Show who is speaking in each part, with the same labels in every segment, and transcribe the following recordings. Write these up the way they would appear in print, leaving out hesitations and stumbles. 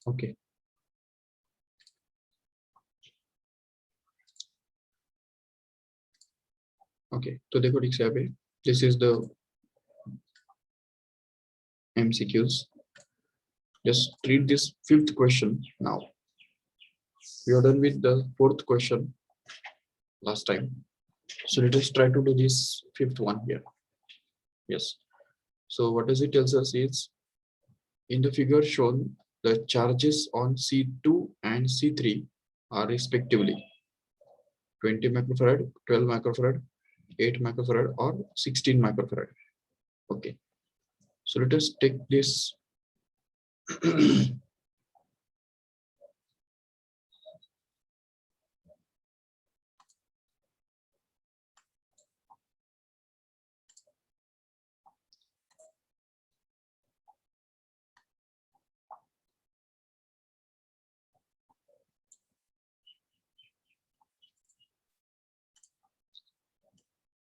Speaker 1: Okay. Okay, तो देखो ठीक से यहाँ पे this is the MCQs. Just read this fifth question now. We are done with the fourth question last time. So let us try to do this fifth one here. Yes. So what does it tells us is in the figure shown the charges on C2 and C3 are respectively 20 microfarad, 12 microfarad, 8 microfarad or 16 microfarad. Okay. So let us take this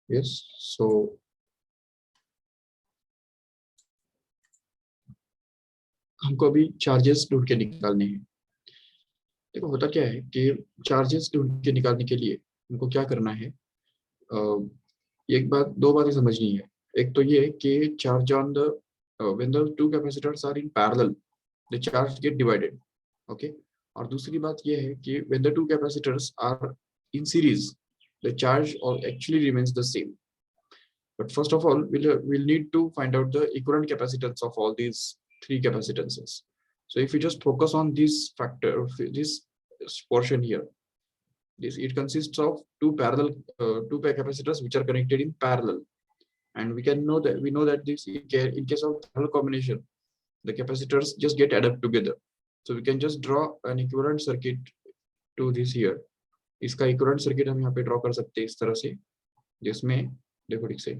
Speaker 1: yes. So हमको अभी charges ढूंढ के निकालने हैं. देखो होता क्या है कि चार्जेस ढूंढ के निकालने के लिए हमको क्या करना है. एक बात दो बातें समझनी है. एक तो ये कि charge on the when the two capacitors are in parallel the charge get divided. Okay. और दूसरी बात ये है कि when the two capacitors are in series the charge actually remains the same. But first of all, we'll need to find out the equivalent capacitance of all these three capacitances. So if we just focus on this factor, this portion here, it consists of two pair capacitors which are connected in parallel, and we know that this in case of parallel combination, the capacitors just get added together. So we can just draw an equivalent circuit to this here. इसका equivalent circuit हम यहाँ पे draw कर सकते हैं इस तरह से, जिसमें देखो ठीक से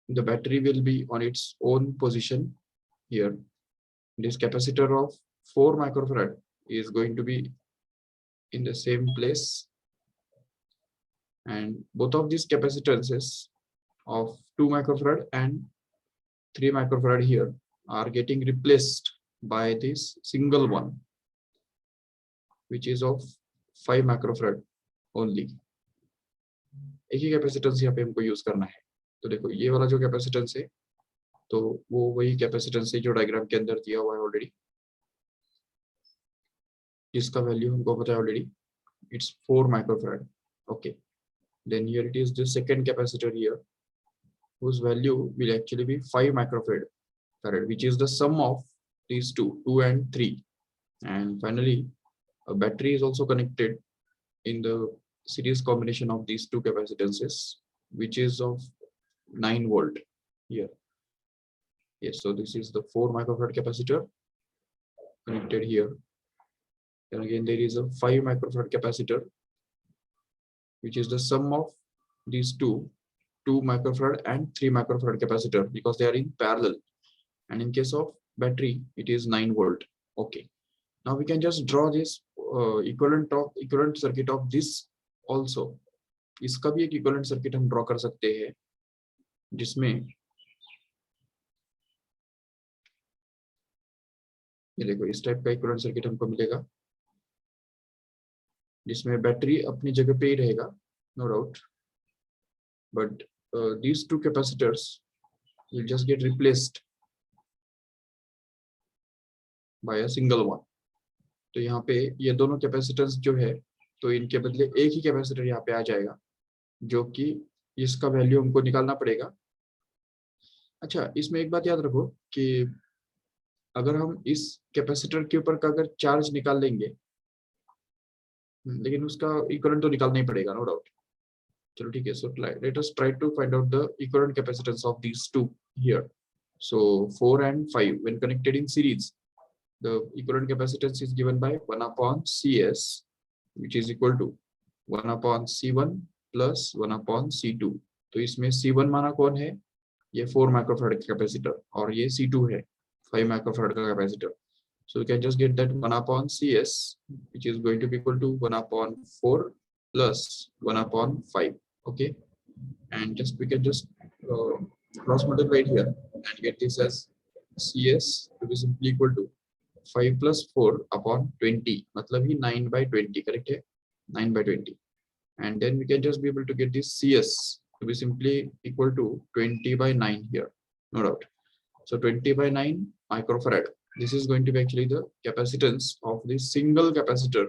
Speaker 1: the battery will be on its own position here. This capacitor of 4 microfarad is going to be in the same place, and both of these capacitances of 2 microfarad and 3 microfarad here are getting replaced by this single one, which is of 5 microfarad only. एक ही capacitance यहाँ पे हमको use करना है. तो देखो ये वाला जो कैपेसिटेंस है तो वो वही कैपेसिटेंस है जो डायग्राम के अंदर दिया हुआ है ऑलरेडी, जिसका वैल्यू हमको पता है already. It's 4 microfarad. Okay. Then here it is the second capacitor here, whose value will actually be 5 microfarad, which is the sum of these two and 3. And finally, a battery is also connected in the series combination of these two capacitances, which is of 9 volt here. Yes, so this is the 4 microfarad capacitor connected here. Then again there is a 5 microfarad capacitor, which is the sum of these two microfarad and 3 microfarad capacitor, because they are in parallel. And in case of battery it is 9 volt. Okay, now we can just draw this equivalent circuit of this also. इसका भी एक equivalent circuit हम draw कर सकते हैं, जिसमें ये देखो इस टाइप का equivalent circuit हमको मिलेगा, जिसमें बैटरी अपनी जगह पे ही रहेगा, no doubt, but these two capacitors will just get replaced by a single one. तो यहाँ पे ये दोनों कैपेसिटेंस जो है तो इनके बदले एक ही कैपेसिटर यहाँ पे आ जाएगा, जो कि इसका वैल्यू हमको निकालना पड़ेगा. अच्छा, इसमें एक बात याद रखो कि अगर हम इस कैपेसिटर के ऊपर का अगर चार्ज निकाल लेंगे, लेकिन उसका इक्विवेलेंट तो निकालना ही पड़ेगा, नो डाउट. चलो ठीक है. So let us try to find out the equivalent capacitance of these two here. So 4 and 5 when connected in series, the equivalent capacitance is given by 1 upon Cs, which is equal to 1 upon C1 plus 1 upon C2. तो इसमें C1 माना कौन है, ये 4 microfarad capacitor, और ये C2 है 5 microfarad का capacitor. So we can just get that 1 upon Cs, which is going to be equal to 1 upon 4 plus 1 upon 5. Okay, and we can just cross multiply here and get this as CS to be simply equal to 5 plus 4 upon 20, मतलब ही 9 by 20, correct है, 9 by 20. And then we can just be able to get this CS to be simply equal to 20 by 9 here, no doubt. So 20 by 9 microfarad. This is going to be actually the capacitance of this single capacitor,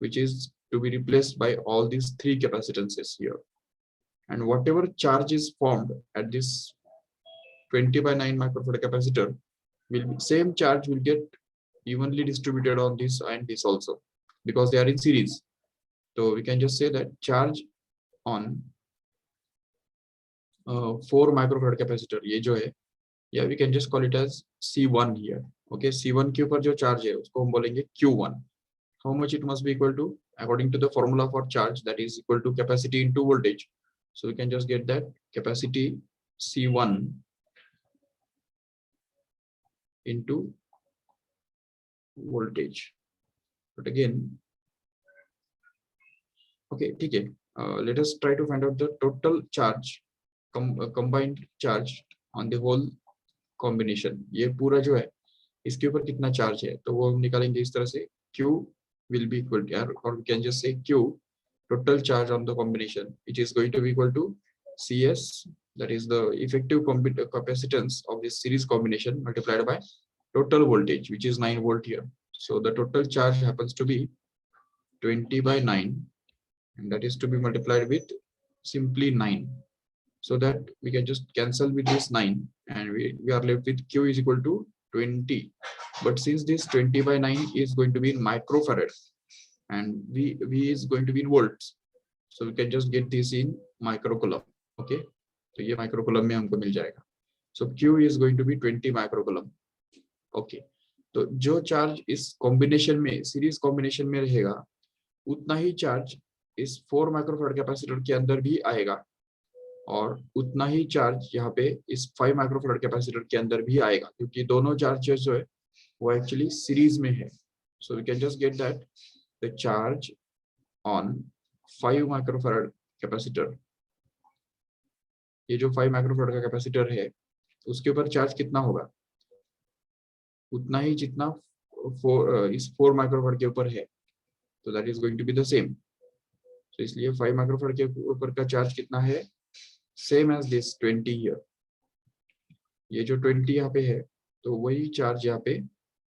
Speaker 1: which is to be replaced by all these three capacitances here. And whatever charge is formed at this 20 by 9 microfarad capacitor, same charge will get evenly distributed on this and this also, because they are in series. So we can just say that charge on 4 microfarad capacitor, ये जो है, yeah, we can just call it as C1 here. Okay, C1 के ऊपर जो charge है उसको हम बोलेंगे Q1. How much it must be equal to? According to the formula for charge, that is equal to capacity into voltage. So we can just get that capacity C1 into voltage. But again, okay, okay. Let us try to find out the total charge, combined charge on the whole combination. ये पूरा जो है इसके ऊपर कितना charge है, तो वो हम निकालेंगे इस तरह से, Q will be equal to, or we can just say Q, total charge on the combination, it is going to be equal to CS, that is the effective capacitance of this series combination, multiplied by total voltage, which is 9 volt here. So the total charge happens to be 20 by 9, and that is to be multiplied with simply 9, so that we can just cancel with this 9, and we are left with Q is equal to 20. But since this 20 by 9 is going to be in microfarad and V is going to be in volts, so we can just get this in microcoulomb. Okay, so ये microcoulomb में हमको मिल जाएगा. So Q is going to be 20 microcoulomb. Okay, तो जो charge इस combination में, series combination में रहेगा, उतना ही चार्ज इस 4 माइक्रोफैराड कैपेसिटर के अंदर भी आएगा, और उतना ही चार्ज यहाँ पे इस 5 माइक्रोफैराड कैपेसिटर के अंदर भी आएगा, क्योंकि दोनों चार्जेस जो है वो एक्चुअली सीरीज में है. So we can just get that the charge on 5 microfarad capacitor, ये जो 5 माइक्रोफैराड का कैपेसिटर है उसके ऊपर चार्ज कितना होगा, उतना ही जितना इस 4 माइक्रोफैराड के ऊपर है, तो that is going to be the same. तो इसलिए 5 माइक्रोफैराड के ऊपर का चार्ज कितना है, सेम एज दिस 20 हियर. ये जो 20 यहाँ पे है, तो वही चार्ज यहाँ पे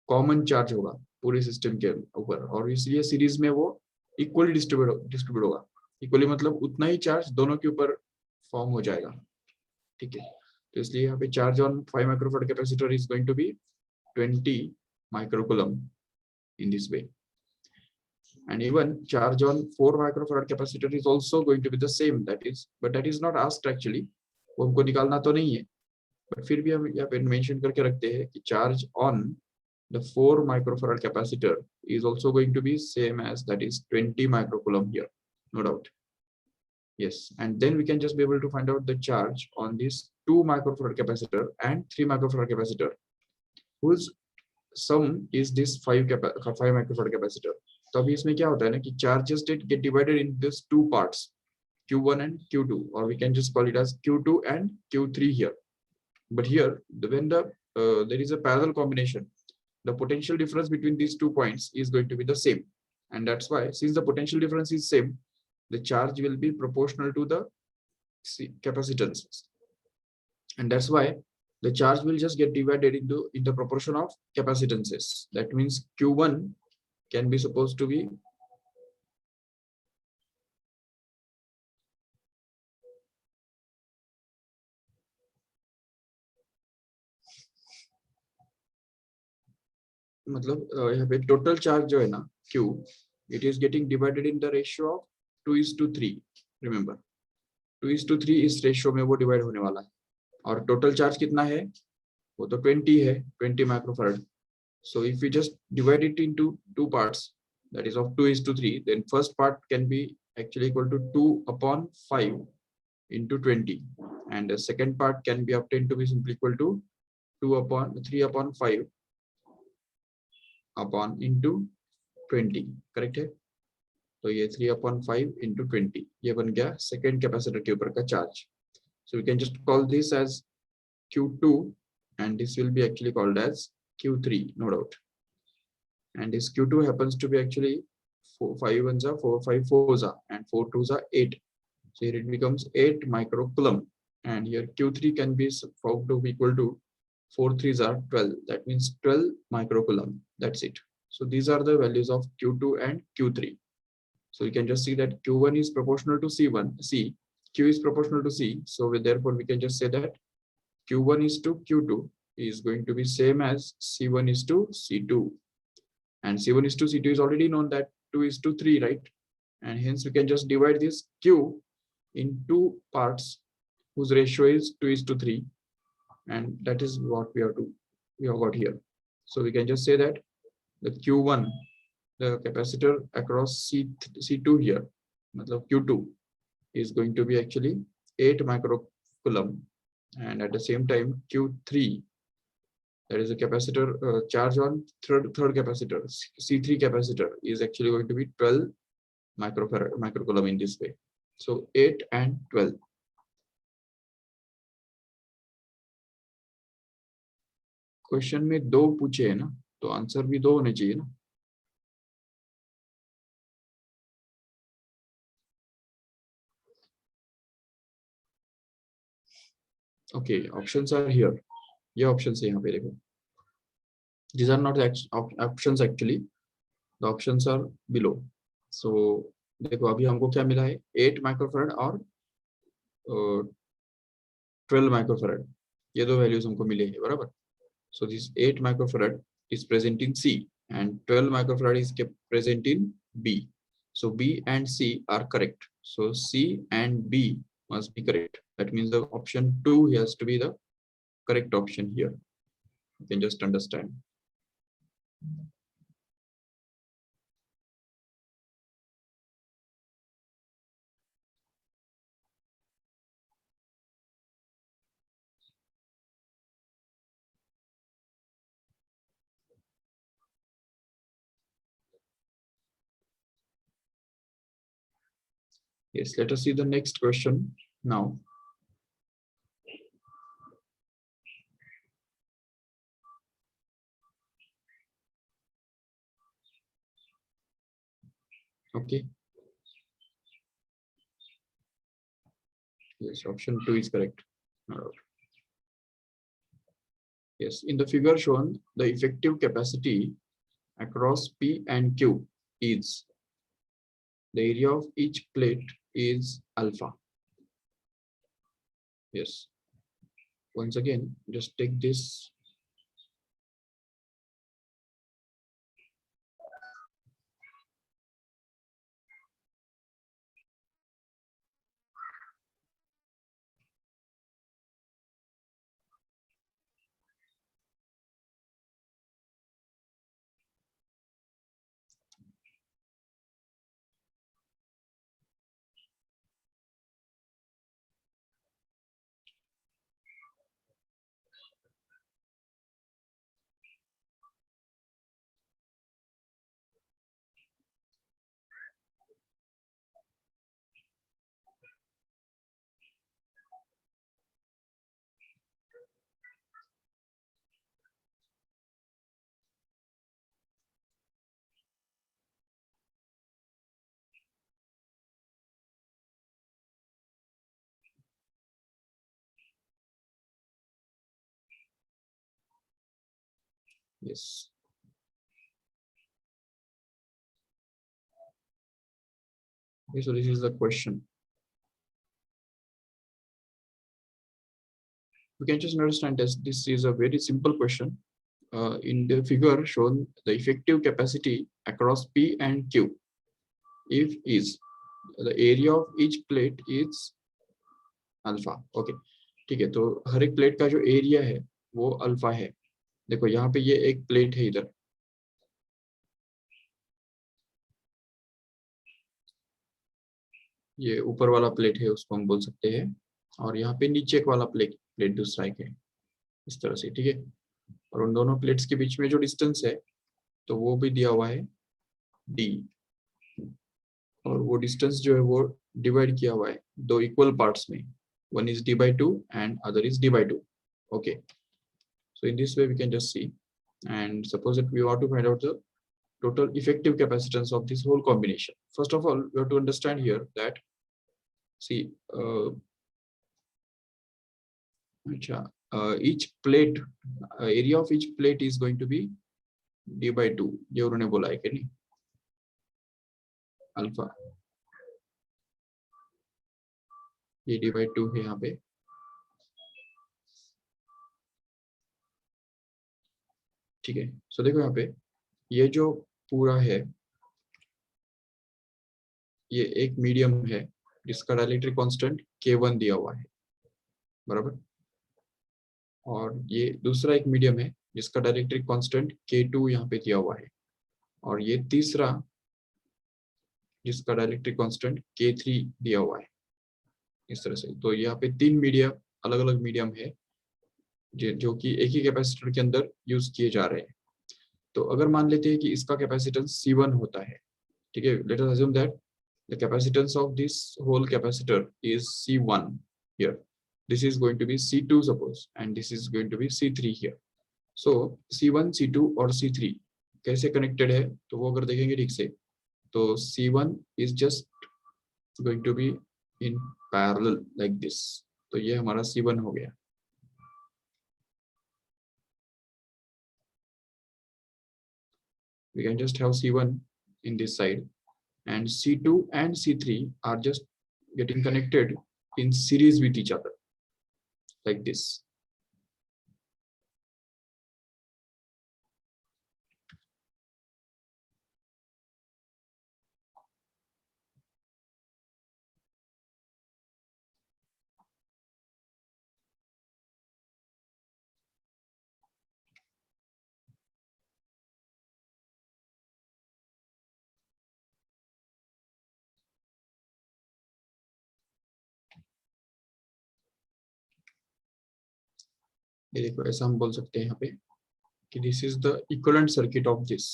Speaker 1: कॉमन चार्ज होगा पूरे सिस्टम के ऊपर, और इसलिए सीरीज में वो इक्वली डिस्ट्रीब्यूट होगा. इक्वली मतलब उतना ही चार्ज दोनों के ऊपर फॉर्म हो जाएगा. ठीक है, तो इसलिए यहाँ पे charge on 5 microfarad capacitor is going to be 20 microcoulomb in this way. And even charge on 4 microfarad capacitor is also going to be the same, but that is not asked actually, वो हमको निकालना तो नहीं है, but फिर भी हम यहाँ पे मेंशन करके रखते हैं कि charge on the 4 microfarad capacitor is also going to be same as, that is 20 microcoulomb here, no doubt. Yes, and then we can just be able to find out the charge on this 2 microfarad capacitor and 3 microfarad capacitor, whose sum is this 5 microfarad capacitor. तो अभी इसमें क्या होता है ना कि charges get divided in these two parts, Q1 and Q2, or we can just call it as Q2 and Q3 here. But here, when there is a parallel combination, the potential difference between these 2 points is going to be the same, and that's why, since the potential difference is same, the charge will be proportional to the capacitances, and that's why the charge will just get divided into in the proportion of capacitances. That means Q1 can be supposed to be मतलब यहाँ पे total charge जो है ना Q, it is getting divided in the ratio of 2:3. Remember, 2:3 इस ratio में वो divide होने वाला है, और टोटल चार्ज कितना है, वो तो 20 है, 20 microfarad. So if we just divide it into 2 parts, that is of 2:3, then first part can be actually equal to 2/5 into 20, and the second part can be obtained to be simply equal to 3/5 upon into 20. Correct है, तो ये 3/5 into 20 ये बन गया second capacitor के ऊपर का charge. So we can just call this as Q2 and this will be actually called as Q3, no doubt. And this Q2 happens to be actually 5 ones are 4, 5 fours are, and 4 twos are 8. So here it becomes 8 microcoulomb, and here Q3 can be found to be equal to 4 threes are 12. That means 12 microcoulomb. That's it. So these are the values of Q2 and Q3. So you can just see that Q1 is proportional to C, Q is proportional to C. So therefore we can just say that Q1 is to Q2 is going to be same as C1 is to C2. And C1 is to C2 is already known that 2 is to 3, right? And hence we can just divide this Q in two parts whose ratio is 2 is to 3. And that is what we have got here. So we can just say that the Q1, the capacitor across C2 here, matlab Q2 is going to be actually 8 microcoulomb, and at the same time Q3, that is a capacitor charge on third capacitor, C3 capacitor, is actually going to be 12 microcoulomb in this way. So 8 and 12. Question में 2 पूछे है ना, तो answer भी 2 होने चाहिए ना. Okay, options are here. ये options है यहाँ पे देखो. These are not the options actually. The options are below. So देखो अभी हमको क्या मिला है, 8 माइक्रोफैराड और 12 माइक्रोफैराड, ये दो वैल्यूज हमको मिले हैं, बराबर. So this 8 microfarad is present in C and 12 microfarad is present in B. So B and C are correct. So C and B must be correct. That means the option 2 has to be the correct option here. You can just understand. Yes, let us see the next question now. Okay. Yes, option 2 is correct. Yes, in the figure shown, the effective capacity across P and Q is, the area of each plate is alpha. Yes. Once again, just take this. Yes. Okay, so this is the question. You can just understand that this is a very simple question. In the figure shown, the effective capacity across P and Q, if is the area of each plate is alpha. Okay, ठीक है. तो हर एक plate का जो area है वो alpha है. देखो यहाँ पे ये एक प्लेट है, इधर ये ऊपर वाला प्लेट है, उसको हम बोल सकते हैं, और यहाँ पे नीचे वाला प्लेट दूसरा एक है, इस तरह से, ठीक है. और उन दोनों प्लेट्स के बीच में जो डिस्टेंस है तो वो भी दिया हुआ है d, और वो डिस्टेंस जो है वो डिवाइड किया हुआ है दो 2 इक्वल पार्ट्स में. One is d/2 and other is d/2. Okay, So in this way we can just see, and suppose that we want to find out the total effective capacitance of this whole combination. First of all, we have to understand here that, see, each plate, area of each plate is going to be d by 2, ये उन्होंने बोला है कि नहीं, alpha, ये d by 2 है यहाँ पे, ठीक है। सो देखो यहाँ पे ये जो पूरा है, ये एक मीडियम है जिसका डाइलेक्ट्रिक कांस्टेंट K1 दिया हुआ है, बराबर, और ये दूसरा एक मीडियम है जिसका डाइलेक्ट्रिक कांस्टेंट K2 यहाँ पे दिया हुआ है, और ये तीसरा जिसका डाइलेक्ट्रिक कांस्टेंट K3 दिया हुआ है, इस तरह से। तो यहाँ पे 3 मीडियम, अलग अलग मीडियम है जो कि एक ही कैपेसिटर के अंदर यूज किए जा रहे हैं। तो अगर मान लेते हैं कि इसका कैपेसिटेंस C1 होता है, ठीक है, let us assume that the capacitance of this whole capacitor is C1 here, this is going to be C2 suppose, and this is going to be C3 here. So C1, C2 और C3 कैसे connected है, तो वो अगर देखेंगे ठीक से, तो C1 is just going to be in parallel like this, तो ये हमारा C1 हो गया। We can just have C1 in this side, and C2 and C3 are just getting connected in series with each other like this. ये देखो, ऐसा हम बोल सकते हैं यहाँ पे कि this is the equivalent circuit of this.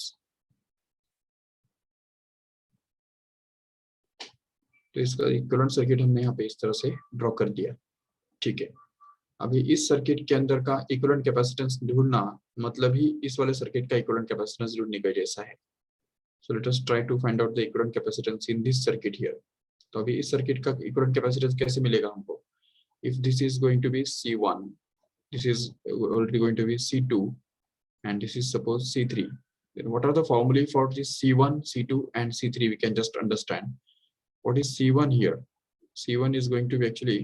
Speaker 1: तो इसका इक्विवेलेंट सर्किट हमने यहाँ पे इस तरह से ड्रॉ कर दिया, ठीक है। अभी इस सर्किट के अंदर का इक्विवेलेंट कैपेसिटेंस ढूंढना मतलब ही इस वाले सर्किट का इक्विवेलेंट कैपेसिटेंस ढूंढने का जैसा है। So let us try to find out the equivalent capacitance in this circuit here. तो अभी इस सर्किट का इक्विवेलेंट कैपेसिटेंस कैसे मिलेगा हमको? If this is going to be C1, this is already going to be C2, and this is suppose C3, then what are the formulae for this C1, C2 and C3? We can just understand what is C1 here. C1 is going to be actually,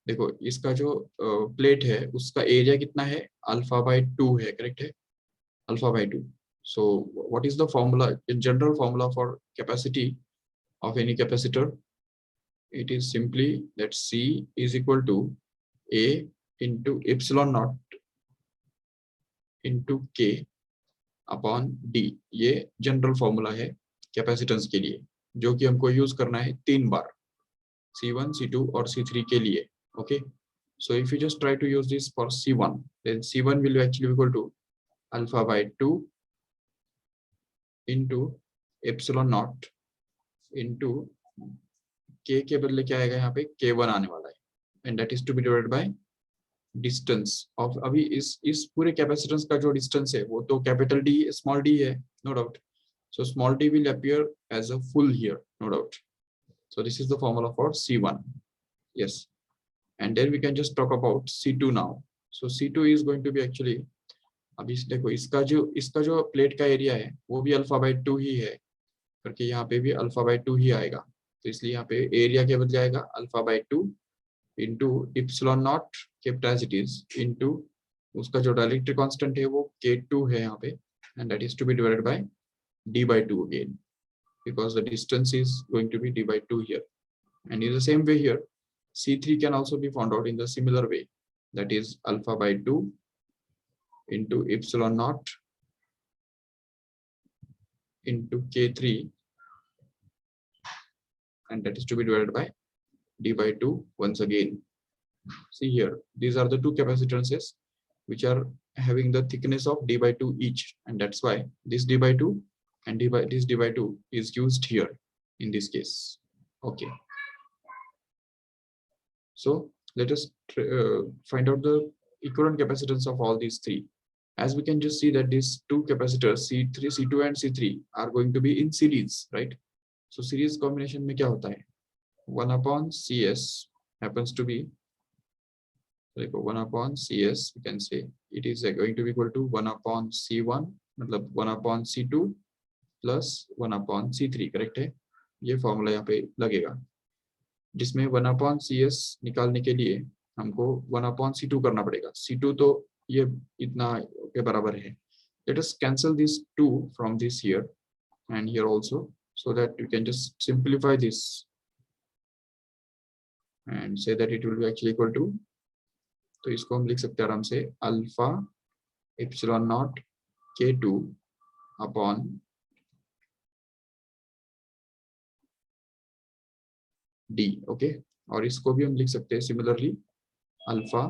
Speaker 1: देखो इसका जो plate है उसका area कितना है, alpha by 2 है, correct है, alpha by 2। so what is the formula, in general formula for capacity of any capacitor? It is simply that C is equal to A into epsilon naught into K upon D। ये general formula है capacitance के लिए, जो कि हमको use करना है 3 बार, C1, C2 और C3 के लिए। Okay, so if you just try to use this for C1, then C1 will actually be equal to alpha by 2 into epsilon naught into K के बदले क्या आएगा यहाँ पे, K1 आने वाला है, and that is to be divided by distance of, अभी इस पूरे कैपेसिटेंस का जो डिस्टेंस है वो तो कैपिटल डी स्मॉल डी है, no doubt. So small D will appear as a full here, no doubt. So this is the formula for C1, yes, and then we can just talk about C2 now. So C2 is going to be actually, अभी देखो इसका जो plate का area है वो भी alpha by 2 ही है, करके यहाँ पे भी अल्फा बाय 2 ही आएगा, तो इसलिए यहाँ पे एरिया क्या बदल जाएगा, alpha by 2 into epsilon naught kept as it is into उसका जो डाइलेक्ट्रिक कांस्टेंट है वो K2 है यहाँ पे, and that is to be divided by D by 2 again, because the distance is going to be D by 2 here. And in the same way here, C3 can also be found out in the similar way, that is alpha by 2 into epsilon naught into K3, and that is to be divided by D by 2 once again. See here, these are the two capacitances which are having the thickness of D by 2 each, and that's why this D by 2 and this D by 2 is used here in this case. Okay, so let us find out the equivalent capacitance of all these three. As we can just see that these two capacitors C3, C2 and C3 are going to be in series, right? So series combination में क्या होता है? 1 upon CS happens to be, like 1 upon CS, we can say it is going to be equal to 1 upon C1, मतलब 1 upon C2 plus 1 upon C3, correct है? ये formula यहाँ पे लगेगा, जिसमें 1 upon CS निकालने के लिए हमको 1 upon C2 करना पड़ेगा. C2 तो ये इतना के बराबर है. Let us cancel this 2 from this here and here also, so that you can just simplify this and say that it will be actually equal to, तो इसको हम लिख सकते हैं आराम से alpha epsilon not K2 upon D. Okay, और इसको भी हम लिख सकते हैं similarly alpha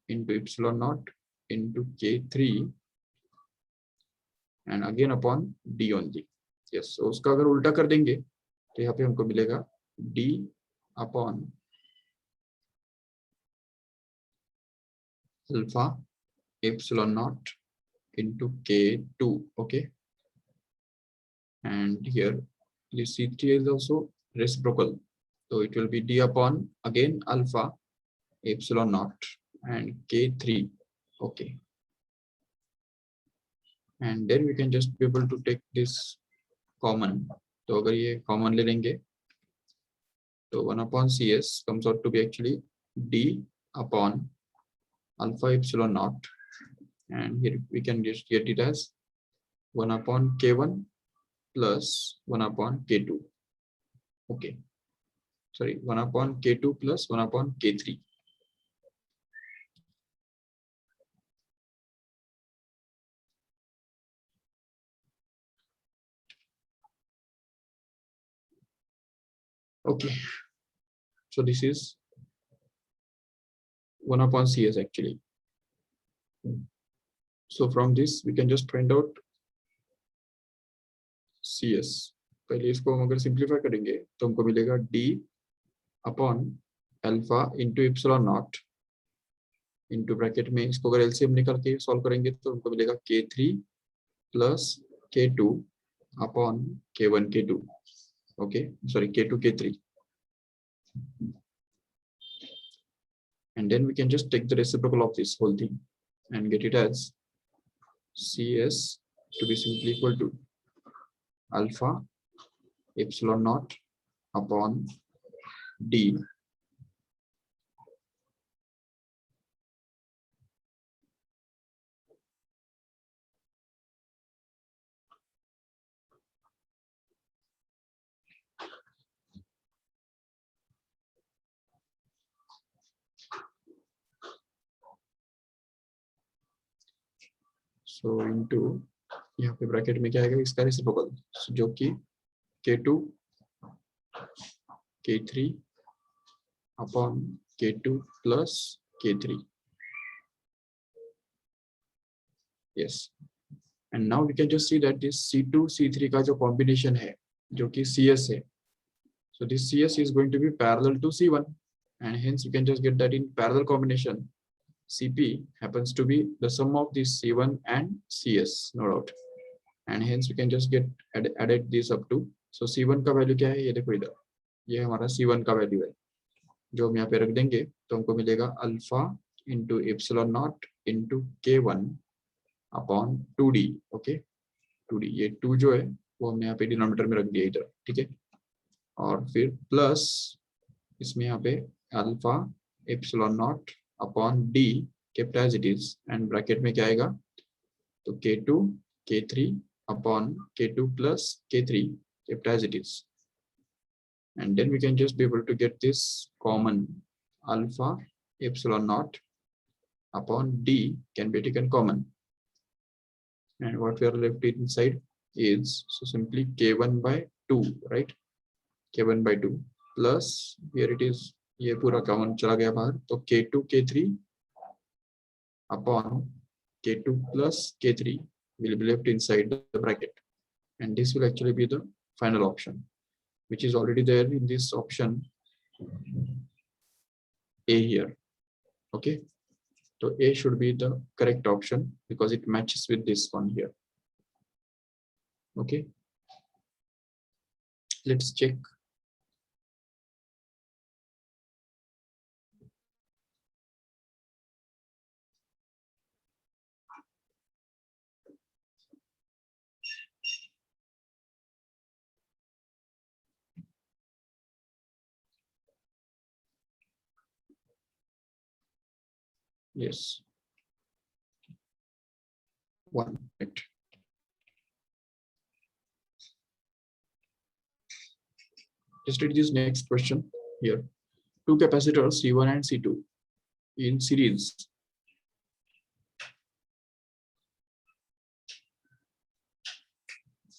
Speaker 1: into epsilon not into K3 and again upon D only. Yes, so उसका अगर उल्टा कर देंगे तो यहाँ पे हमको मिलेगा D upon alpha epsilon not into K2. Okay, and here this C3 is also reciprocal, so it will be D upon again alpha epsilon naught and K3. Okay, and then we can just be able to take this common. तो अगर ये common ले लेंगे तो 1 upon CS comes out to be actually D upon alpha epsilon naught, and here we can just get it as 1 upon K1 plus 1 upon K2. Okay, sorry, 1 upon K2 plus 1 upon K3. Okay, so this is 1 upon CS actually. So from this we can just find out CS. पहले इसको हम अगर simplify करेंगे तो हमको मिलेगा D upon alpha into epsilon not into bracket में, इसको अगर एलसीएम निकाल के सॉल्व करेंगे तो हमको मिलेगा K3 plus K2 upon K1 K2. Okay, sorry K2 K3, and then we can just take the reciprocal of this whole thing and get it as CS to be simply equal to alpha epsilon naught upon D so into यहाँ पे bracket में क्या आएगा इसका reciprocal, जो कि K2 K3 upon K2 plus K3. Yes, and now we can just see that this C2 C3 का जो combination है जो कि CS है, so this CS is going to be parallel to C1, and hence you can just get that in parallel combination CP happens to be the sum of this C1 and CS, no doubt, and hence we can just get added this up to, so C1 का value क्या है ये देखो इधर, ये हमारा C1 का value है जो हम यहाँ पे रख देंगे तो हमको मिलेगा alpha into epsilon not into K1 upon 2D. Okay, 2D, ये 2 जो है वो हमने यहाँ पे डिनोमिनेटर में रख दिया इधर, ठीक है, और फिर प्लस इसमें यहाँ पे alpha epsilon not upon D kept as it is, and bracket में क्या आएगा तो K2 K3 upon K2 plus K3 kept as it is, and then we can just be able to get this common alpha epsilon naught upon D can be taken common, and what we are left inside is so simply K1 by 2, right? K1 by 2 plus here it is, ये पूरा common चला गया बाहर तो K2 K3 upon K2 plus K3 will be left inside the bracket, and this will actually be the final option which is already there in this option A here. Okay, So A should be the correct option because it matches with this one here. Okay, let's check. Yes, one. Right. Just read this next question here. Two capacitors C1 and C2 in series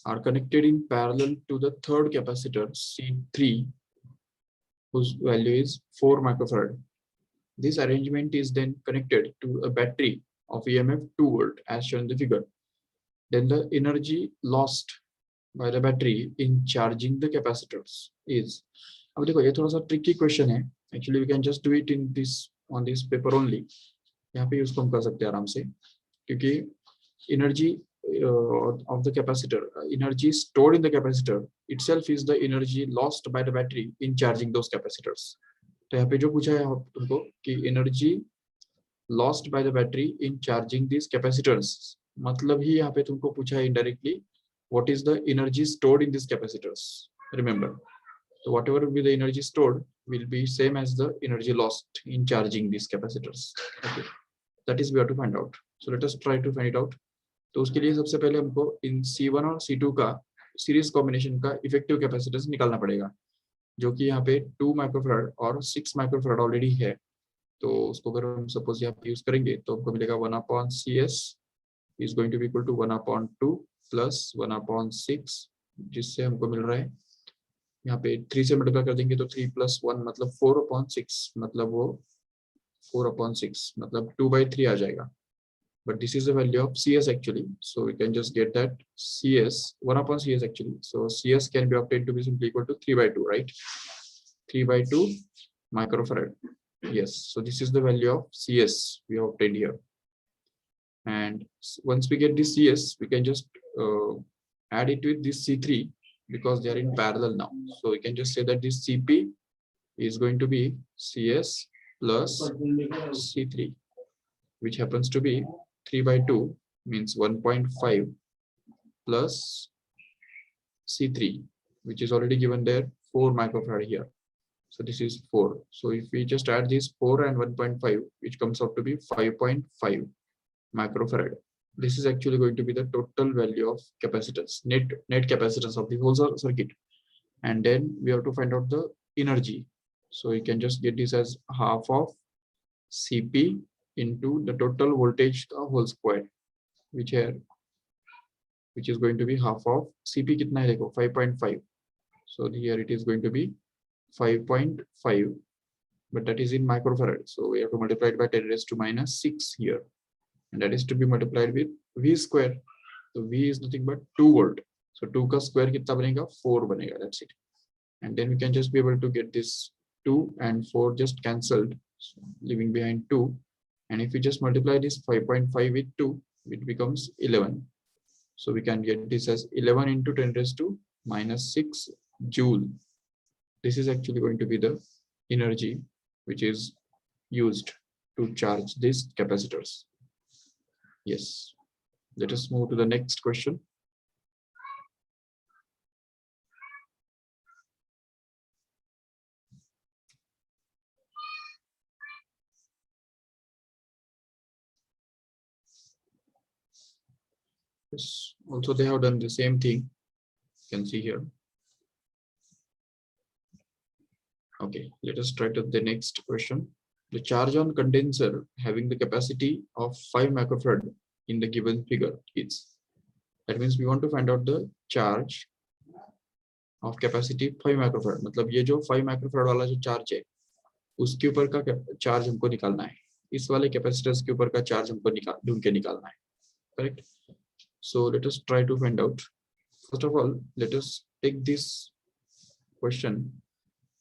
Speaker 1: are connected in parallel to the third capacitor C3, whose value is 4 microfarad. This arrangement is then connected to a battery of EMF 2 volt as shown in the figure. Then the energy lost by the battery in charging the capacitors is. अब देखो ये थोड़ा सा tricky question है. Actually we can just do it in this on this paper only. यहाँ पे use हम कर सकते हैं आराम से क्योंकि energy of the capacitor, energy stored in the capacitor itself is the energy lost by the battery in charging those capacitors. तो यहाँ पे जो पूछा है तुमको कि energy lost by the battery in charging these capacitors, मतलब ही यहाँ पे तुमको पूछा है indirectly what is the energy stored in these capacitors. Remember, so whatever will be the energy stored will be same as the energy lost in charging these capacitors. Okay, that is we have to find out. So let us try to find it out. तो उसके लिए सबसे पहले हमको इन C1 और C2 का series combination का effective capacitance निकालना पड़ेगा, जो कि यहाँ पे 2 माइक्रोफैराड और 6 माइक्रोफैराड ऑलरेडी है. तो उसको अगर हम सपोज यहाँ पे यूज करेंगे तो हमको मिलेगा 1/CS is going to be equal to 1/2 plus 1/6, जिससे हमको मिल रहा है यहाँ पे 3 से मल्टीप्लाई कर देंगे तो 3 + 1 मतलब 4/6, मतलब वो 4/6 मतलब 2/3 आ जाएगा. But this is the value of CS actually, so we can just get that CS 1/CS actually. So CS can be obtained to be simply equal to 3/2, right? 3/2 microfarad. Yes, so this is the value of CS we have obtained here. And once we get this CS, we can just add it with this C3 because they are in parallel now. So we can just say that this CP is going to be CS plus C3, which happens to be 3/2 means 1.5 plus C3, which is already given there 4 microfarad here. So this is 4. So if we just add these 4 and 1.5, which comes out to be 5.5 microfarad. This is actually going to be the total value of capacitance, net capacitance of the whole circuit. And then we have to find out the energy. So you can just get this as half of CP into the total voltage whole square, which is going to be half of CP कितना है देखो 5.5. So here it is going to be 5.5, but that is in microfarad. So we have to multiply it by 10⁻⁻⁶ here, and that is to be multiplied with V square. So V is nothing but 2 volt. So 2 का square कितना बनेगा 4 बनेगा. That's it. And then we can just be able to get this 2 and 4 just cancelled, leaving behind 2. And if we just multiply this 5.5 with 2, it becomes 11. So we can get this as 11 into 10⁻⁻⁶ joule. This is actually going to be the energy which is used to charge these capacitors. Yes. Let us move to the next question. Yes. Also, they have done the same thing. You can see here. Okay, let us try to the next question. The charge on condenser having the capacity of 5 microfarad in the given figure is. That means we want to find out the charge of capacity 5 microfarad. मतलब ये जो 5 microfarad वाला जो charge है, उसके ऊपर का charge हमको निकालना है. इस वाले capacitors के ऊपर का charge हमको ढूंढ के निकालना है. Correct? So let us try to find out. First of all, let us take this question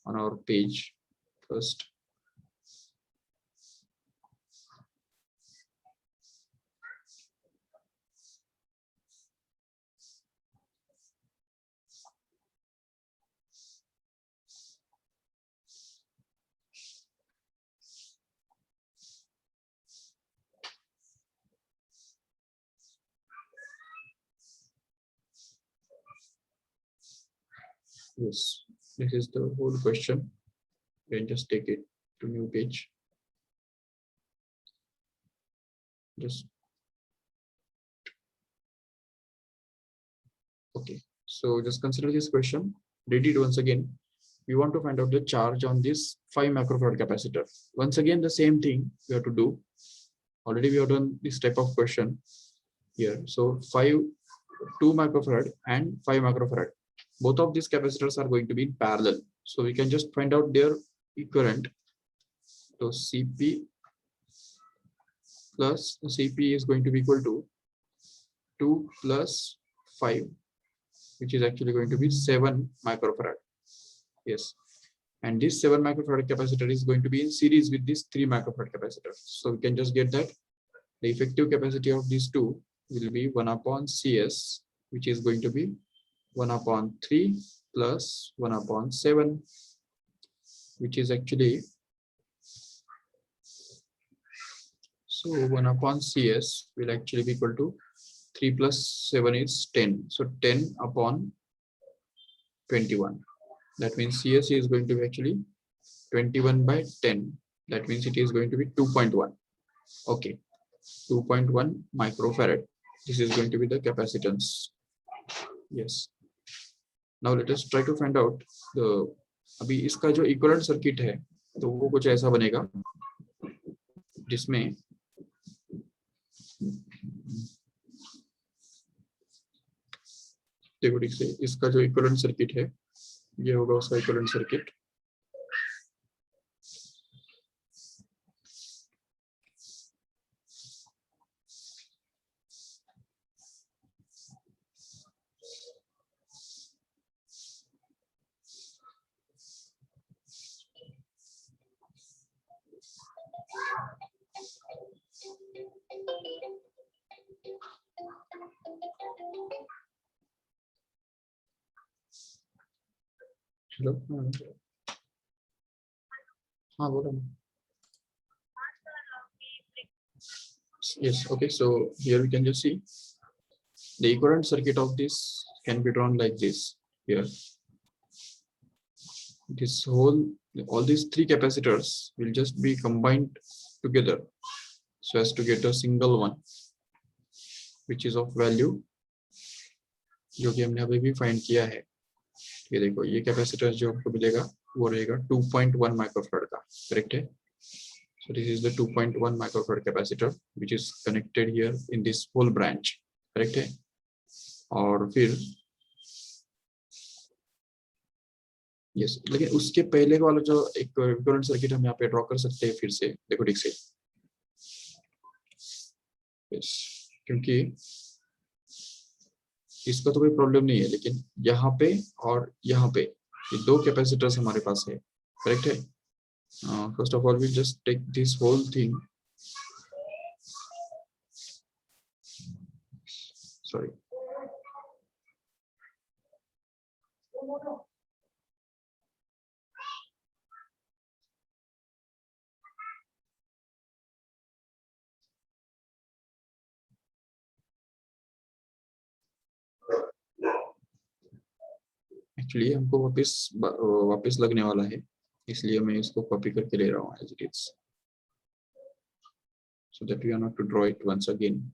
Speaker 1: on our page first. Yes, this is the whole question. You can just take it to new page. Just okay. So just consider this question. Read it once again. We want to find out the charge on this 5 microfarad capacitor. Once again, the same thing we have to do. Already we have done this type of question here. So 2 microfarad and 5 microfarad. Both of these capacitors are going to be in parallel. So we can just find out their equivalent. So Cp plus Cp is going to be equal to 2 plus 5, which is actually going to be 7 microfarad. Yes. And this 7 microfarad capacitor is going to be in series with this 3 microfarad capacitor. So we can just get that the effective capacity of these two will be 1 upon Cs, which is going to be 1 upon 3 plus 1 upon 7, which is actually, so 1 upon Cs will actually be equal to 3 plus 7 is 10. So 10 upon 21. That means Cs is going to be actually 21 by 10. That means it is going to be 2.1. Okay, 2.1 microfarad. This is going to be the capacitance. Yes. Now let us try to find out the, अभी इसका जो equivalent circuit है तो वो कुछ ऐसा बनेगा जिसमें देखो ठीक से इसका जो इक्विवेलेंट सर्किट है ये होगा उसका इक्विवेलेंट सर्किट. हेलो हाँ बोलो. Yes, okay, so here we can just see the equivalent circuit of this can be drawn like this. Here this whole, all these 3 capacitors will just be combined together so as to get a single one which is of value जो कि हमने अभी भी find किया है. ये देखो ये कैपेसिटर जो आपको मिलेगा वो रहेगा 2.1 माइक्रोफैराड का. करेक्ट है. So this is the 2.1 microfarad capacitor which is connected here in this whole branch. Correct है. और फिर यस, लेकिन उसके पहले वाला जो एक इक्विवेलेंट सर्किट हम यहाँ पे ड्रॉ कर सकते हैं फिर से. देखो ठीक से. यस, क्योंकि इसका तो कोई प्रॉब्लम नहीं है, लेकिन यहाँ पे और यहाँ पे ये 2 कैपेसिटर्स हमारे पास है. करेक्ट है. First of all we just take this whole thing. Sorry. Actually हमको वापस लगने वाला है, इसलिए मैं इसको कॉपी करके ले रहा हूँ as it is, so that we are not to draw it once again.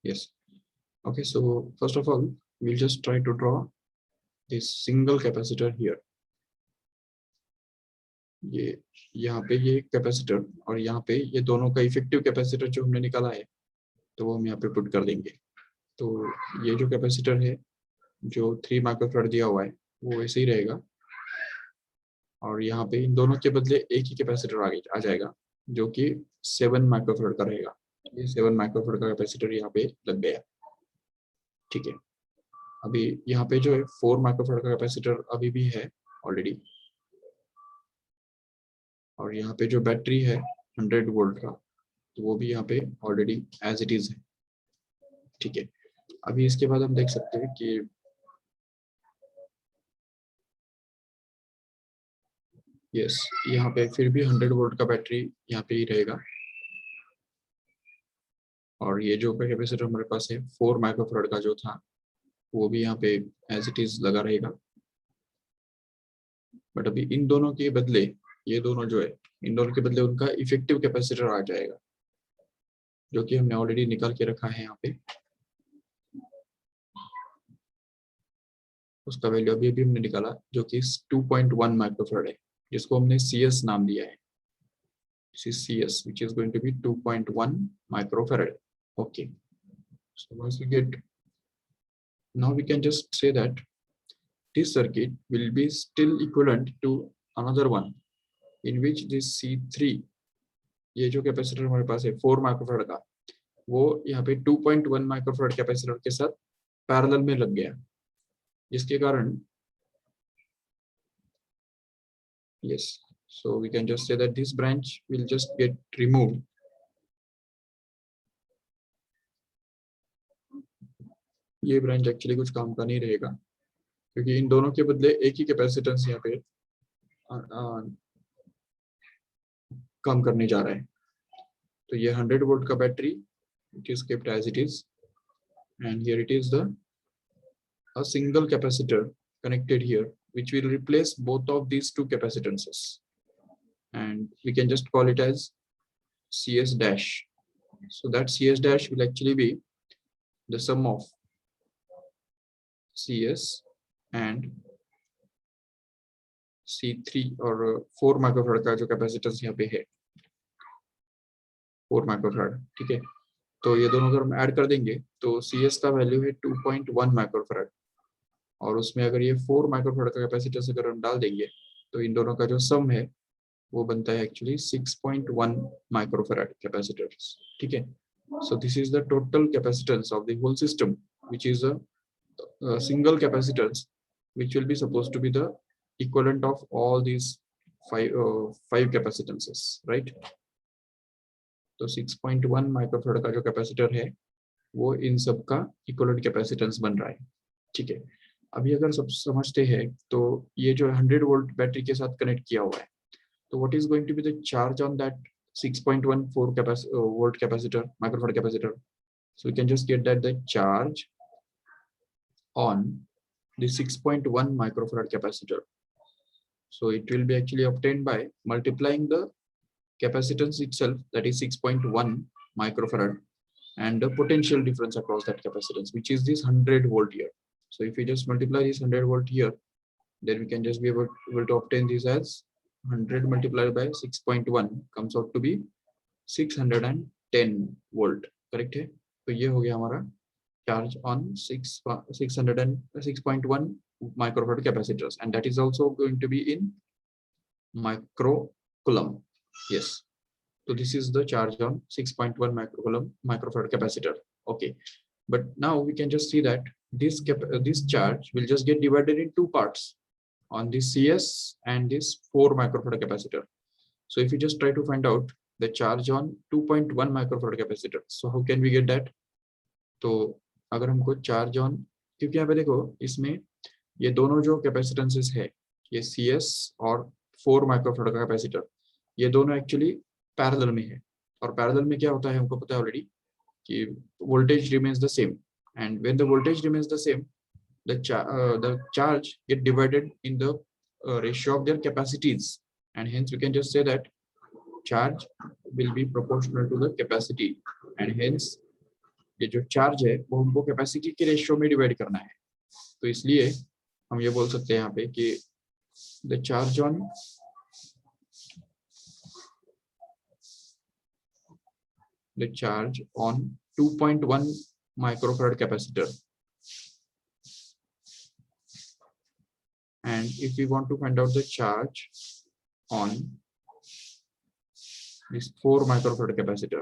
Speaker 1: Yes. Okay, so first of all we'll just try to draw this single capacitor here. ये यहाँ पे ये कैपेसिटर और यहाँ पे ये दोनों का इफेक्टिव कैपेसिटर जो हमने निकाला है तो वो हम यहाँ पे पुट कर देंगे. तो ये जो कैपेसिटर है जो 3 माइक्रोफैराड दिया हुआ है वो वैसे ही रहेगा, और यहाँ पे इन दोनों के बदले एक ही कैपेसिटर आ जाएगा जो कि 7 माइक्रोफैराड का रहेगा. ये 7 माइक्रोफैराड का कैपेसिटर यहाँ पे लग गया। ठीक है, अभी यहाँ पे जो है 4 माइक्रोफैराड का कैपेसिटर अभी भी है ऑलरेडी, और यहाँ पे जो बैटरी है 100 वोल्ट का, तो वो भी यहाँ पे ऑलरेडी एज इट इज है। ठीक है, अभी इसके बाद हम देख सकते हैं कि यस, यहाँ पे फिर भी 100 वोल्ट का बैटरी यहाँ पे ही रहेगा, और ये जो कैपेसिटर हमारे पास है 4 माइक्रोफैराड का जो था, वो भी यहाँ पे एज इट इज लगा रहेगा। बट अभी इन दोनों के बदले, ये दोनों जो है, इन दोनों के बदले उनका इफेक्टिव कैपेसिटर आ जाएगा, जो कि हमने ऑलरेडी निकाल के रखा है यहाँ पे। उसका वैल्यू अभी भी हमने निकाला, जो कि 2.1 माइक्रोफैराड है, जिसको हमने CS नाम दिया है। CS, which is going to be 2.1 microfarad. Okay, so once we get, now we can just say that this circuit will be still equivalent to another one, in which this C3, ये जो capacitor हमारे पास है 4 microfarad का, वो यहाँ पे 2.1 microfarad capacitor के साथ पैरेलल में लग गया, जिसके कारण yes, so we can just say that this branch will just get removed. ये ब्रांच एक्चुअली कुछ काम का नहीं रहेगा, क्योंकि इन दोनों के बदले एक ही कैपेसिटेंस यहाँ पे काम करने जा रहा है। तो ये 100 वोल्ट का battery, it is kept as it is, and here it is the a single capacitor connected here, which will replace both of these two capacitances, and we can just call it as CS dash. So that CS dash will actually be the sum of CS and C3 और 4 microfarad का जो capacitance यहाँ पे है 4 microfarad. ठीक है, तो ये दोनों अगर हम ऐड कर देंगे तो CS का वैल्यू है 2.1 माइक्रोफैराड, और उसमें अगर ये 4 माइक्रोफैराड का कैपेसिटेंस अगर हम डाल देंगे तो इन दोनों का जो सम है वो बनता है एक्चुअली 6.1 माइक्रोफैराड कैपेसिटर। ठीक है, so this is the total capacitance of the whole system, which is a single capacitance, which will be supposed to be the equivalent of all these five capacitances, right? तो 6.1 microfarad का जो capacitor है वो इन सब का equivalent capacitance बन रहा है। ठीक है, अभी अगर सब समझते हैं तो ये जो 100 वोल्ट बैटरी के साथ कनेक्ट किया हुआ है, तो what is going to be the charge on that 6.14 volt capacitor, microfarad capacitor? So we can just get that the charge on the 6.1 microfarad capacitor. So it will be actually obtained by multiplying the capacitance itself, that is 6.1 microfarad, and the potential difference across that capacitance, which is this 100 volt here. So if we just multiply this 100 volt here, then we can just be able to obtain this as 100 multiplied by 6.1 comes out to be 610 volt. Correct है, तो ये हो गया हमारा charge on 6.1 microfarad capacitors, and that is also going to be in microcoulomb. Yes, so this is the charge on 6.1 microfarad capacitor. Okay, but now we can just see that this charge will just get divided in two parts, on this CS and this 4 microfarad capacitor. So if you just try to find out the charge on 2.1 microfarad capacitor, so how can we get that? तो अगर हमको charge on, क्योंकि यहाँ पे देखो इसमें ये दोनों जो कैपेसिटेंसेस है, ये CS और 4 माइक्रोफैराड का कैपेसिटर, ये दोनों एक्चुअली पैरेलल में है, और पैरेलल में क्या होता है हमको पता है ऑलरेडी कि voltage remains the same, and when the voltage remains the same, the charge get divided in the ratio of their capacities, and hence we can just say that charge will be proportional to the capacity, and hence ये जो charge है वो हमको capacity के ratio में divide करना है। तो इसलिए हम ये बोल सकते हैं यहाँ पे कि the charge on the charge on 2.1 microfarad capacitor, and if we want to find out the charge on this 4 microfarad capacitor,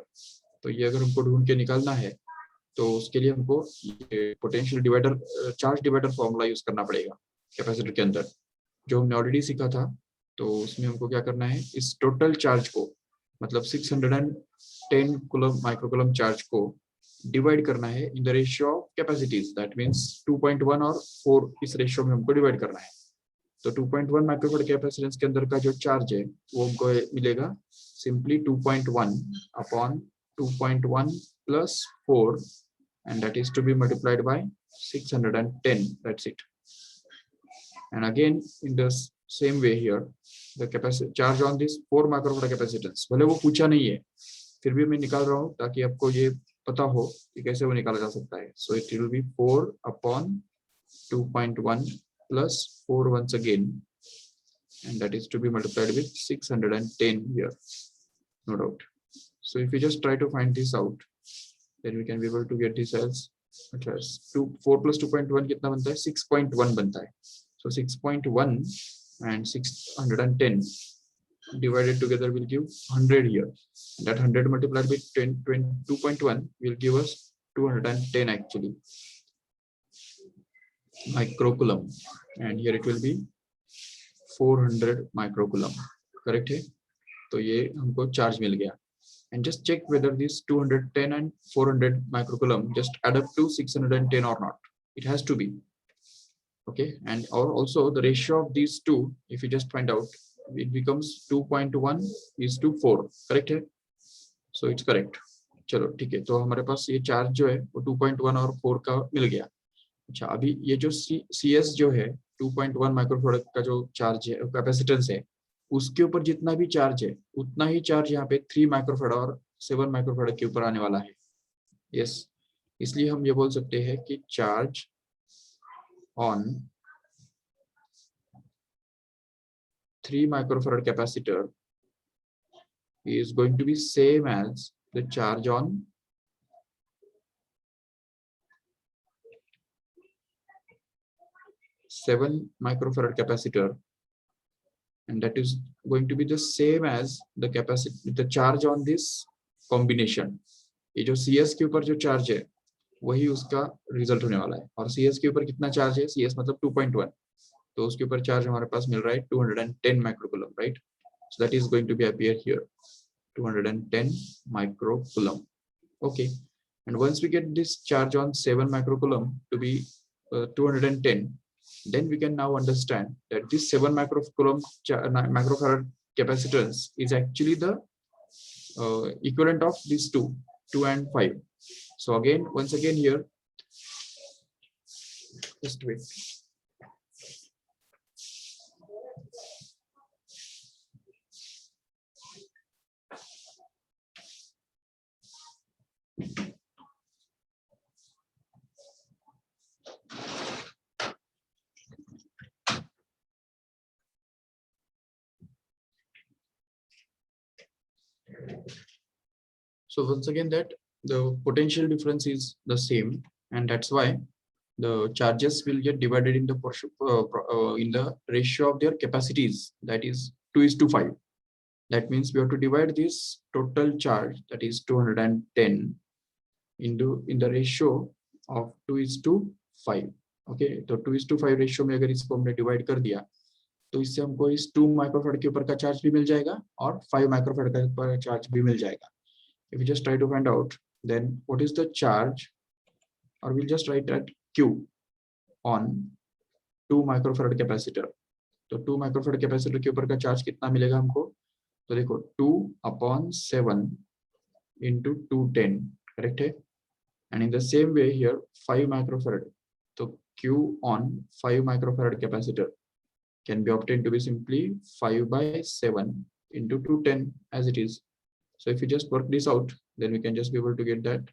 Speaker 1: तो ये अगर हमको ढूंढ के निकालना है तो उसके लिए हमको potential divider charge divider formula use करना पड़ेगा कैपेसिटर के अंदर, जो हमने ऑलरेडी सीखा था। तो उसमें हमको क्या करना है, इस टोटल चार्ज को, मतलब 610 कूलम माइक्रोकूलम चार्ज को डिवाइड करना है in the ratio of capacities, that means 2.1 और 4, इस रेशियो में हमको डिवाइड करना है। तो 2.1 माइक्रोफैराड कैपेसिटेंस के अंदर का जो चार्ज है वो हमको मिलेगा simply 2.1 upon 2.1 plus 4, and that is to be multiplied by 610. That's it. And again in the same way here, the capacity charge on this 4 microfarad capacitance, भले वो पूछा नहीं है फिर भी मैं निकाल रहा हूँ ताकि आपको ये पता हो कि कैसे वो निकाला जा सकता है. So it will be 4 upon 2.1 plus 4 once again, and that is to be multiplied with 610 here, no doubt. So if you just try to find this out, then we can be able to get this as 4 plus 2.1 कितना बनता है, 6.1 बनता है. So 6.1 and 610 divided together will give 100 here. That 100 multiplied by 2.1 will give us 210 actually microcoulomb, and here it will be 400 microcoulomb. Correct है. तो ये हमको charge मिल गया. And just check whether this 210 and 400 microcoulomb just add up to 610 or not. It has to be. Okay, and or also the ratio of these two, if you just find out, it becomes 2.1 is to 4. Correct है? So it's correct. चलो ठीक है. तो हमारे पास ये charge जो है वो 2.1 और 4 का मिल गया. अच्छा, अभी ये जो CS जो है 2.1 माइक्रोफैराड का जो चार्ज है, कैपेसिटेंस है, उसके ऊपर जितना भी चार्ज है उतना ही चार्ज यहाँ पे 3 माइक्रोफैराड और 7 माइक्रोफैराड के ऊपर आने वाला है. यस, इसलिए हम ये बोल सकते हैं कि charge on 3 microfarad capacitor is going to be same as the charge on 7 microfarad capacitor, and that is going to be the same as the capacity, the charge on this combination. ये जो CS के ऊपर जो charge है वही उसका result होने वाला है. और CS के ऊपर कितना चार्ज है, CS मतलब 2.1, तो उसके ऊपर चार्ज हमारे पास मिल रहा है 210 microcoulomb, right. So that is going to be appear here, 210 microcoulomb. Okay, and once we get this charge on 7 microcoulomb to be 210, then we can now understand that this 7 microfarad capacitance is actually the equivalent of these 2 and 5. So again, once again here, just wait. So once again that the potential difference is the same, and that's why the charges will get divided in the in the ratio of their capacities, that is 2:5. That means we have to divide this total charge, that is 210, into in the ratio of 2:5. Okay, तो 2:5 ratio में अगर इसको हमने divide कर दिया तो इससे हमको इस 2 माइक्रोफैराड के ऊपर का चार्ज भी मिल जाएगा और 5 माइक्रोफैराड के ऊपर चार्ज भी मिल जाएगा. If you just try to find out, then what is the charge, or we'll just write that Q on 2 microfarad capacitor. तो 2 माइक्रोफैराड कैपेसिटर के ऊपर का चार्ज कितना मिलेगा हमको, तो देखो 2/7 into 210, करेक्ट है. And in the same way here 5 microfarad, तो Q on 5 microfarad capacitor can be obtained to be simply 5/7 into 210 as it is. So if you just work this out, then we can just be able to get that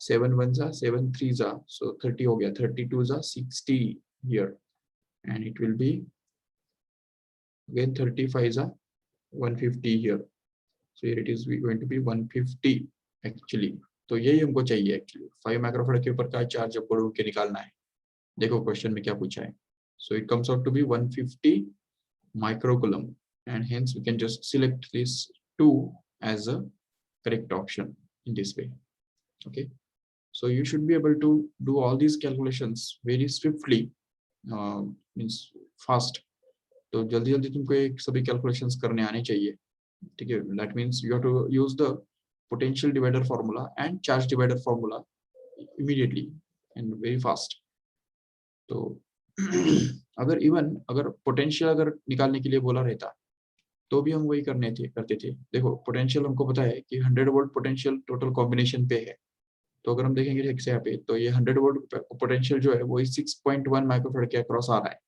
Speaker 1: 7 1s are 7 3s are, so 30 हो गया, 32s are 60 here, and it will be again 35s are 150 here. So here it is going to be 150 actually. तो यही हमको चाहिए actually. 5 microfarad के ऊपर का charge आपको ढूंढ के निकालना है. देखो क्वेश्चन में क्या पूछा है. So it comes out to be 150 microcoulomb, and hence we can just select this 2 as a correct option. in this way. Okay, so you should be able to do all these calculations very swiftly, means fast. तो जल्दी जल्दी तुमको एक सभी calculations करने आने चाहिए, ठीक है. That means you have to use the potential divider formula and charge divider formula immediately and very fast. तो अगर पोटेंशियल अगर निकालने के लिए बोला रहता तो भी हम वही करते थे. देखो पोटेंशियल हमको पता है कि 100 वोल्ट पोटेंशियल टोटल कॉम्बिनेशन पे है. तो अगर हम देखेंगे ठीक से यहाँ पे, तो ये 100 वोल्ट पोटेंशियल जो है वो 6.1 माइक्रोफेरेड के अक्रॉस आ रहा है.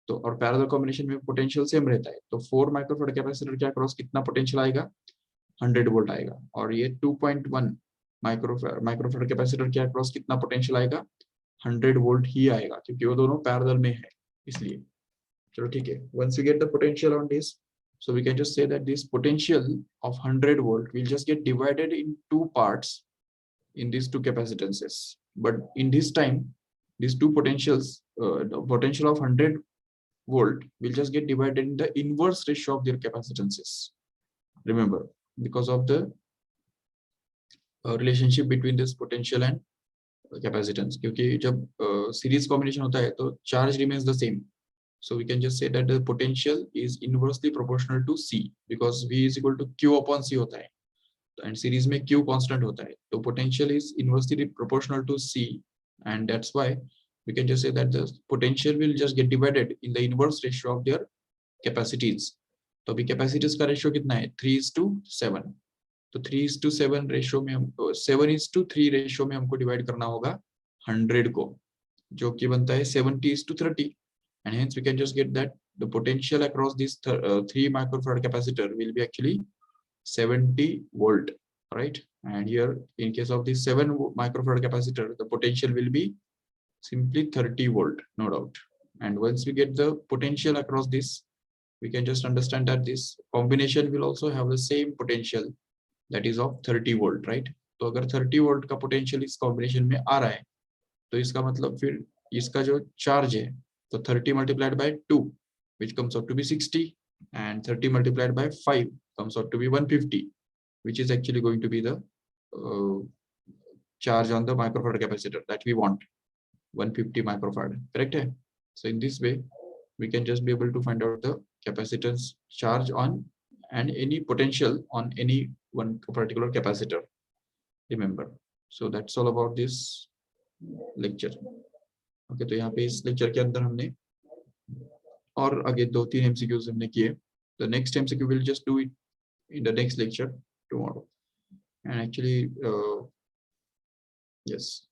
Speaker 1: तो और पैरेलल कॉम्बिनेशन में पोटेंशियल सेम रहता है. तो 4 माइक्रोफेरेड कैपेसिटर के अक्रॉस कितना पोटेंशियल आएगा, 100 वोल्ट आएगा. और ये 2.1 माइक्रोफेरेड कैपेसिटर के अक्रॉस कितना पोटेंशियल आएगा, 100 वोल्ट ही आएगा, क्योंकि वो दोनों पैरेलल में है इसलिए. चलो ठीक है. Once we get the potential on this, so we can just say that this potential of 100 volt will just get divided in two parts in these two capacitances. But in this time, these two potentials, the potential of 100 volt will just get divided in the inverse ratio of their capacitances. Remember, because of the relationship between this potential and capacitance. क्योंकि जब series combination होता है तो charge remains the same. So we can just say that the potential is inversely proportional to C, because V is equal to Q upon C होता है, and series में Q constant होता है. तो potential is inversely proportional to C, and that's why we can just say that the potential will just get divided in the inverse ratio of their capacities. तो अभी capacities का ratio कितना है, 3:7. तो 3:7 ratio में हमको 7:3 ratio में हमको divide करना होगा 100 को, जो कि बनता है 70:30. And hence we can just get that the potential across this 3 microfarad capacitor will be actually 70 volt, right? And here in case of this 7 microfarad capacitor, the potential will be simply 30 volt, no doubt. And once we get the potential across this, we can just understand that this combination will also have the same potential, that is of 30 volt, right? तो अगर 30 volt का potential इस combination में आ रहा है, तो इसका मतलब फिर इसका जो charge है, so 30 multiplied by 2, which comes out to be 60, and 30 multiplied by 5 comes out to be 150, which is actually going to be the charge on the microfarad capacitor that we want, 150 microfarad, correct? So in this way, we can just be able to find out the capacitance charge on and any potential on any one particular capacitor. Remember, so that's all about this lecture. Okay, तो यहाँ पे इस lecture के अंदर हमने और आगे 2-3 MCQs हमने किए. The next MCQ will just do it in the next lecture tomorrow. And actually yes,